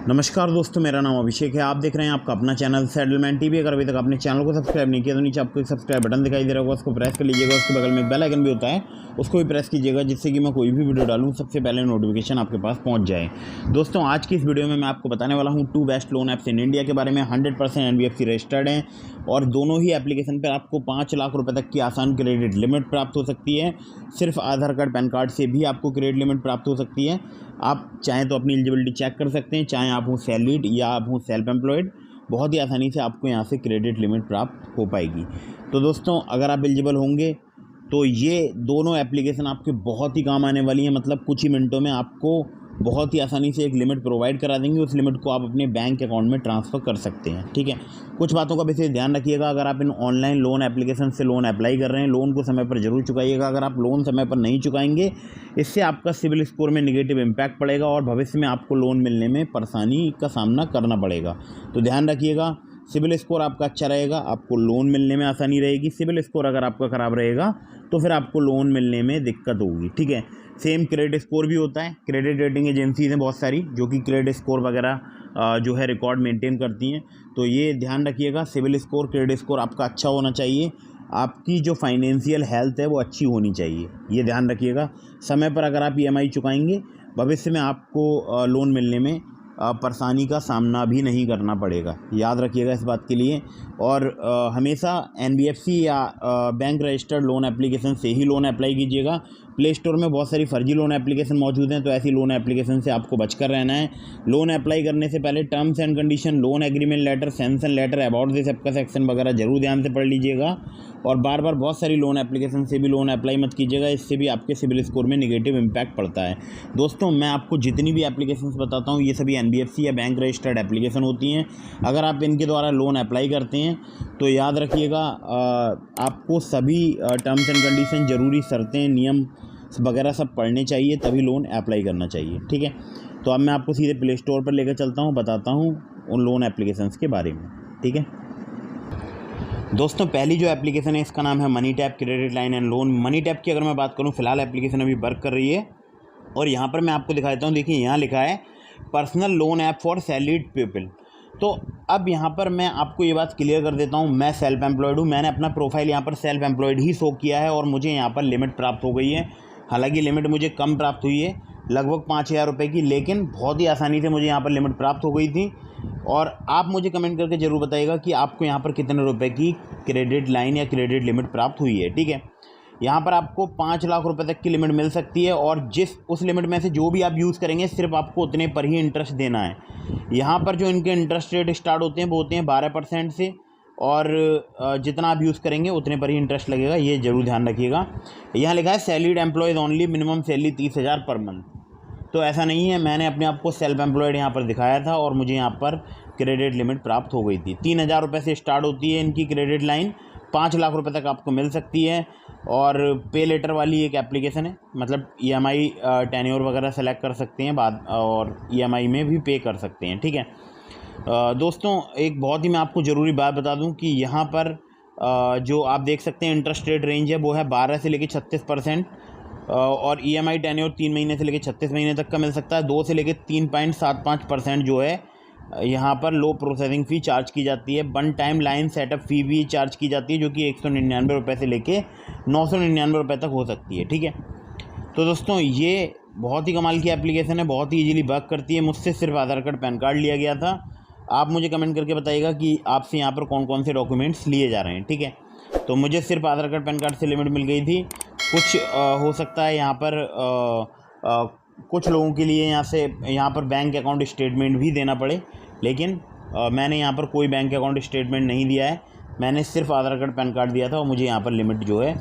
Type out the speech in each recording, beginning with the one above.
नमस्कार दोस्तों, मेरा नाम अभिषेक है। आप देख रहे हैं आपका अपना चैनल सेटलमेंट टीवी। अगर अभी तक आपने चैनल को सब्सक्राइब नहीं किया तो नीचे आपको एक सब्सक्राइब बटन दिखाई दे रहा होगा, उसको प्रेस कर लीजिएगा। उसके बगल में एक बेल आइकन भी होता है, उसको भी प्रेस कीजिएगा, जिससे कि मैं कोई भी वीडियो डालूं सबसे पहले नोटिफिकेशन आपके पास पहुंच जाए। दोस्तों, आज की इस वीडियो में मैं आपको बताने वाला हूँ 2 best loan apps in India के बारे में। 100% NBFC रजिस्टर्ड हैं और दोनों ही एप्लीकेशन पर आपको 5 लाख रुपये तक की आसान क्रेडिट लिमिट प्राप्त हो सकती है। सिर्फ आधार कार्ड, पैन कार्ड से भी आपको क्रेडिट लिमिट प्राप्त हो सकती है। आप चाहें तो अपनी एलिजिबिलिटी चेक कर सकते हैं, चाहे आप हों सैलरीड या आप हों सेल्फ एम्प्लॉयड, बहुत ही आसानी से आपको यहाँ से क्रेडिट लिमिट प्राप्त हो पाएगी। तो दोस्तों, अगर आप एलिजिबल होंगे तो ये दोनों एप्लीकेशन आपके बहुत ही काम आने वाली हैं। मतलब कुछ ही मिनटों में आपको बहुत ही आसानी से एक लिमिट प्रोवाइड करा देंगे। उस लिमिट को आप अपने बैंक अकाउंट में ट्रांसफ़र कर सकते हैं। ठीक है, कुछ बातों का विशेष ध्यान रखिएगा। अगर आप इन ऑनलाइन लोन एप्लीकेशन से लोन अप्लाई कर रहे हैं, लोन को समय पर जरूर चुकाइएगा। अगर आप लोन समय पर नहीं चुकाएंगे, इससे आपका सिविल स्कोर में नेगेटिव इम्पैक्ट पड़ेगा और भविष्य में आपको लोन मिलने में परेशानी का सामना करना पड़ेगा। तो ध्यान रखिएगा, सिविल स्कोर आपका अच्छा रहेगा, आपको लोन मिलने में आसानी रहेगी। सिविल स्कोर अगर आपका ख़राब रहेगा तो फिर आपको लोन मिलने में दिक्कत होगी। ठीक है, सेम क्रेडिट स्कोर भी होता है। क्रेडिट रेटिंग एजेंसीज हैं बहुत सारी जो कि क्रेडिट स्कोर वगैरह जो है रिकॉर्ड मेंटेन करती हैं। तो ये ध्यान रखिएगा, सिविल स्कोर, क्रेडिट स्कोर आपका अच्छा होना चाहिए। आपकी जो फाइनेंशियल हेल्थ है वो अच्छी होनी चाहिए, ये ध्यान रखिएगा। समय पर अगर आप EMI चुकाएंगे, भविष्य में आपको लोन मिलने में परेशानी का सामना भी नहीं करना पड़ेगा। याद रखिएगा इस बात के लिए। और हमेशा NBFC या बैंक रजिस्टर्ड लोन एप्लीकेशन से ही लोन अप्लाई कीजिएगा। प्ले स्टोर में बहुत सारी फर्जी लोन एप्लीकेशन मौजूद हैं, तो ऐसी लोन एप्लीकेशन से आपको बचकर रहना है। लोन अप्लाई करने से पहले terms and condition, loan agreement letter, sanction letter, about this app का सेक्शन वगैरह जरूर ध्यान से पढ़ लीजिएगा। और बार बार बहुत सारी लोन एप्लीकेशन से भी लोन अप्लाई मत कीजिएगा, इससे भी आपके सिविल स्कोर में नेगेटिव इम्पैक्ट पड़ता है। दोस्तों, मैं आपको जितनी भी एप्लीकेशंस बताता हूँ ये सभी NBFC या बैंक रजिस्टर्ड एप्लीकेशन होती हैं। अगर आप इनके द्वारा लोन अप्लाई करते हैं तो याद रखिएगा, आपको सभी टर्म्स एंड कंडीशन, ज़रूरी शर्तें, नियम वगैरह सब पढ़ने चाहिए, तभी लोन अप्लाई करना चाहिए। ठीक है, तो अब मैं आपको सीधे प्ले स्टोर पर लेकर चलता हूँ, बताता हूँ उन लोन एप्लीकेशंस के बारे में। ठीक है दोस्तों, पहली जो एप्लीकेशन है इसका नाम है money tap credit line and loan. Money tap की अगर मैं बात करूँ, फिलहाल एप्लीकेशन अभी वर्क कर रही है और यहाँ पर मैं आपको दिखाता हूँ। देखिए, यहाँ लिखा है personal loan app for salaried people. तो अब यहाँ पर मैं आपको ये बात क्लियर कर देता हूँ, मैं सेल्फ एम्प्लॉयड हूँ। मैंने अपना प्रोफाइल यहाँ पर सेल्फ एम्प्लॉयड ही शो किया है और मुझे यहाँ पर लिमिट प्राप्त हो गई है। हालांकि लिमिट मुझे कम प्राप्त हुई है, लगभग 5,000 रुपये की, लेकिन बहुत ही आसानी से मुझे यहाँ पर लिमिट प्राप्त हो गई थी। और आप मुझे कमेंट करके ज़रूर बताइएगा कि आपको यहाँ पर कितने रुपए की क्रेडिट लाइन या क्रेडिट लिमिट प्राप्त हुई है। ठीक है, यहाँ पर आपको 5 लाख रुपए तक की लिमिट मिल सकती है और उस लिमिट में से जो भी आप यूज़ करेंगे सिर्फ आपको उतने पर ही इंटरेस्ट देना है। यहाँ पर जो इनके इंटरेस्ट रेट स्टार्ट होते हैं वो होते हैं 12% से, और जितना आप यूज़ करेंगे उतने पर ही इंटरेस्ट लगेगा, ये ज़रूर ध्यान रखिएगा। यहाँ लिखा है salaried employees only, minimum salary 30,000 per month. तो ऐसा नहीं है, मैंने अपने आप को सेल्फ एम्प्लॉयड यहाँ पर दिखाया था और मुझे यहाँ पर क्रेडिट लिमिट प्राप्त हो गई थी। 3,000 रुपये से स्टार्ट होती है इनकी क्रेडिट लाइन, 5 लाख रुपए तक आपको मिल सकती है। और पे लेटर वाली एक एप्लीकेशन है, मतलब EMI टेन्योर वगैरह सेलेक्ट कर सकते हैं बाद, और EMI में भी पे कर सकते हैं। ठीक है दोस्तों, एक बहुत ही मैं आपको ज़रूरी बात बता दूं कि यहाँ पर जो आप देख सकते हैं इंटरेस्ट रेट रेंज है वो है 12 से लेकर 36%। और EMI टेन्योर 3 महीने से लेकर 36 महीने तक का मिल सकता है। 2 से लेकर 3.75% जो है यहाँ पर लो प्रोसेसिंग फ़ी चार्ज की जाती है। 1 टाइम लाइन सेटअप फ़ी भी चार्ज की जाती है, जो कि 199 रुपये से लेके 999 रुपये तक हो सकती है। ठीक है, तो दोस्तों ये बहुत ही कमाल की एप्लीकेशन है, बहुत ही इजीली वर्क करती है। मुझसे सिर्फ आधार कार्ड, पैन कार्ड लिया गया था। आप मुझे कमेंट करके बताइएगा कि आपसे यहाँ पर कौन कौन से डॉक्यूमेंट्स लिए जा रहे हैं। ठीक है, तो मुझे सिर्फ आधार कार्ड, पैन कार्ड से लिमिट मिल गई थी। कुछ हो सकता है यहाँ पर कुछ लोगों के लिए यहाँ पर बैंक अकाउंट स्टेटमेंट भी देना पड़े, लेकिन मैंने यहाँ पर कोई बैंक अकाउंट स्टेटमेंट नहीं दिया है। मैंने सिर्फ आधार कार्ड, पैन कार्ड दिया था और मुझे यहाँ पर लिमिट जो है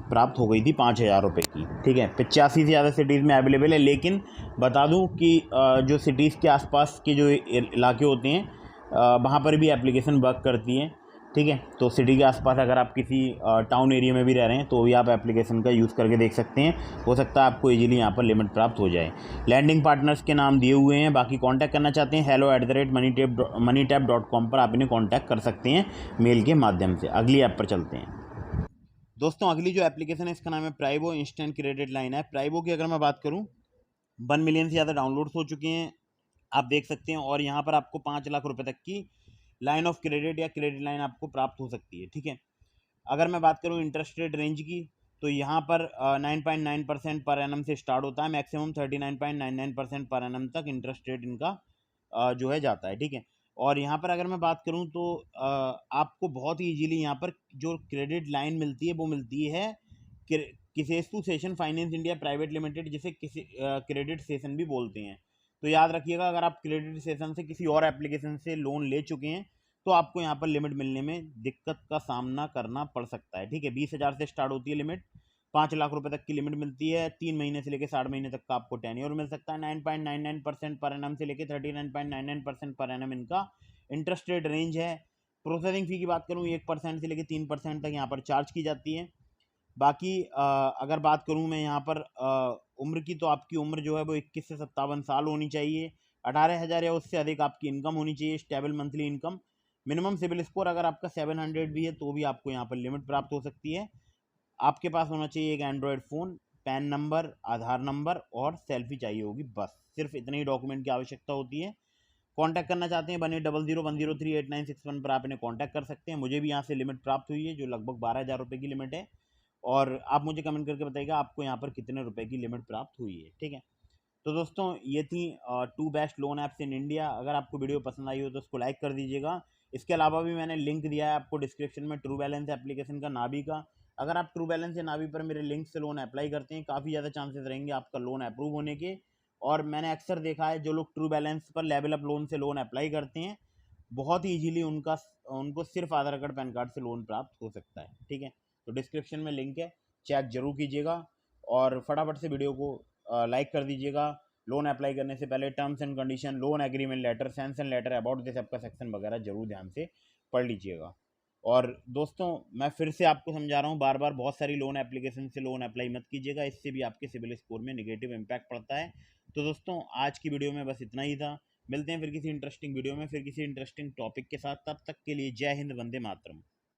प्राप्त हो गई थी 5,000 रुपये की। ठीक है, 85 से ज़्यादा सिटीज़ में अवेलेबल है, लेकिन बता दूं कि जो सिटीज़ के आसपास के जो इलाके होते हैं वहाँ पर भी एप्लीकेशन वर्क करती है। ठीक है, तो सिटी के आसपास अगर आप किसी टाउन एरिया में भी रह रहे हैं तो भी आप एप्लीकेशन का यूज़ करके देख सकते हैं, हो सकता है आपको इजीली यहाँ पर लिमिट प्राप्त हो जाए। लैंडिंग पार्टनर्स के नाम दिए हुए हैं, बाकी कांटेक्ट करना चाहते हैं hello@moneytap.com पर आप इन्हें कांटेक्ट कर सकते हैं मेल के माध्यम से। अगली ऐप पर चलते हैं दोस्तों। अगली जो एप्लीकेशन है इसका नाम है प्राइबो इंस्टेंट क्रेडिट लाइन है। प्राइबो की अगर मैं बात करूँ, 1 मिलियन से ज़्यादा डाउनलोड्स हो चुके हैं आप देख सकते हैं। और यहाँ पर आपको 5 लाख रुपए तक की लाइन ऑफ क्रेडिट या क्रेडिट लाइन आपको प्राप्त हो सकती है, ठीक है। अगर मैं बात करूँ इंटरेस्ट रेट रेंज की, तो यहाँ पर 9.9% पर एनम से स्टार्ट होता है, मैक्सिमम 39.99% पर एनम तक इंटरेस्ट रेट इनका जो है जाता है, ठीक है। और यहाँ पर अगर मैं बात करूँ तो आपको बहुत ही ईजीली यहाँ पर जो क्रेडिट लाइन मिलती है वो मिलती है Kisetsu Saison finance India private limited, जिसे किसी क्रेडिट सेशन भी बोलते हैं। तो याद रखिएगा, अगर आप क्रेडिट सेशन से किसी और एप्लीकेशन से लोन ले चुके हैं तो आपको यहाँ पर लिमिट मिलने में दिक्कत का सामना करना पड़ सकता है, ठीक है। 20,000 से स्टार्ट होती है लिमिट, 5 लाख रुपए तक की लिमिट मिलती है, 3 महीने से लेकर 60 महीने तक का आपको टेन्योर मिल सकता है। 9.99% पर एनम से लेकर 39.99% पर एनम इनका इंटरेस्ट रेट रेंज है। प्रोसेसिंग फ़ी की बात करूँ 1% से लेकर 3% तक यहाँ पर चार्ज की जाती है। बाकी अगर बात करूँ मैं यहाँ पर उम्र की, तो आपकी उम्र जो है वो 21 से 57 साल होनी चाहिए। 18,000 या उससे अधिक आपकी इनकम होनी चाहिए, stable monthly income. Minimum CIBIL score अगर आपका 700 भी है तो भी आपको यहाँ पर लिमिट प्राप्त हो सकती है। आपके पास होना चाहिए एक एंड्रॉयड फ़ोन, पैन नंबर, आधार नंबर और सेल्फी चाहिए होगी, बस सिर्फ इतने ही डॉक्यूमेंट की आवश्यकता होती है। कॉन्टैक्ट करना चाहते हैं 180010038961 पर आप इन्हें कॉन्टैक्ट कर सकते हैं। मुझे भी यहाँ से लिमिट प्राप्त हुई है जो लगभग 12,000 रुपये की लिमिट है। और आप मुझे कमेंट करके बताइएगा आपको यहाँ पर कितने रुपए की लिमिट प्राप्त हुई है, ठीक है। तो दोस्तों ये थी 2 best loan apps in India. अगर आपको वीडियो पसंद आई हो तो उसको लाइक कर दीजिएगा। इसके अलावा भी मैंने लिंक दिया है आपको डिस्क्रिप्शन में ट्रू बैलेंस एप्लीकेशन का, नावी का। अगर आप ट्रू बैलेंस या नावी पर मेरे लिंक से लोन अप्लाई करते हैं, काफ़ी ज़्यादा चांसेस रहेंगे आपका लोन अप्रूव होने के। और मैंने अक्सर देखा है जो लोग ट्रू बैलेंस पर लेवल अप लोन से लोन अप्लाई करते हैं, बहुत ही ईजीली उनको सिर्फ आधार कार्ड पैन कार्ड से लोन प्राप्त हो सकता है, ठीक है। तो डिस्क्रिप्शन में लिंक है, चेक जरूर कीजिएगा और फटाफट से वीडियो को लाइक कर दीजिएगा। लोन अप्लाई करने से पहले terms and condition, loan agreement letter, sanction letter, about this आपका सेक्शन वगैरह जरूर ध्यान से पढ़ लीजिएगा। और दोस्तों मैं फिर से आपको समझा रहा हूँ बार बार, बहुत सारी लोन एप्लीकेशन से लोन अप्लाई मत कीजिएगा, इससे भी आपके सिबिल स्कोर में नेगेटिव इम्पैक्ट पड़ता है। तो दोस्तों आज की वीडियो में बस इतना ही था। मिलते हैं फिर किसी इंटरेस्टिंग वीडियो में, फिर किसी इंटरेस्टिंग टॉपिक के साथ। तब तक के लिए जय हिंद, वंदे मातरम।